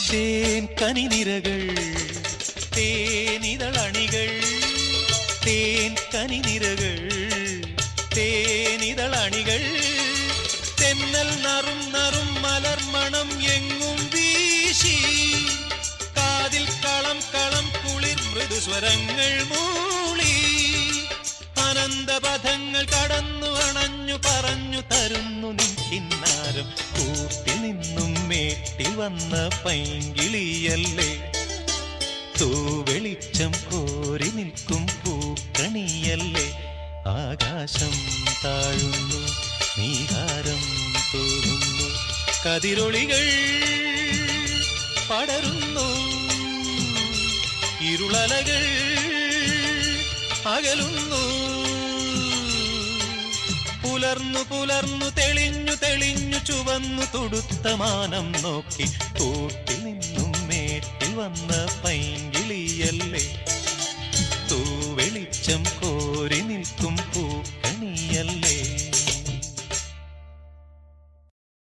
തേൻ കനിനിരകൾ തേനിതളണികൾ തേൻ കനിനിരകൾ തേനിതളണികൾ തെന്നൽ നറും നറും മലർമണം എങ്ങും വീശി കാതിൽ കളം കളം കുളിർ മൃദുസ്വരങ്ങൾ മൂളി അനന്തപഥങ്ങൾ കടന്നു അണഞ്ഞു പറഞ്ഞു തരുന്നു നിൻ കിന്നാരം കൂട്ടിൽ നിന്നും മേട്ടിൽ വന്ന പൈങ്കിളിയല്ലേ തൂവെളിച്ചം കോരി നിൽക്കും പൂക്കണിയല്ലേ ആകാശം താഴുന്നു നീഹാരം തോന്നുന്നു കതിരൊളികൾ പടരുന്നു ഇരുളലകൾ അകലുന്നു പുലർന്നു പുലർന്നു തെളിഞ്ഞു തെളിഞ്ഞു ചുവന്നു തുടുത്ത മാനം നോക്കി കൂട്ടിൽ നിന്നും മേട്ടിൽ വന്ന പൈങ്കിളിയല്ലേ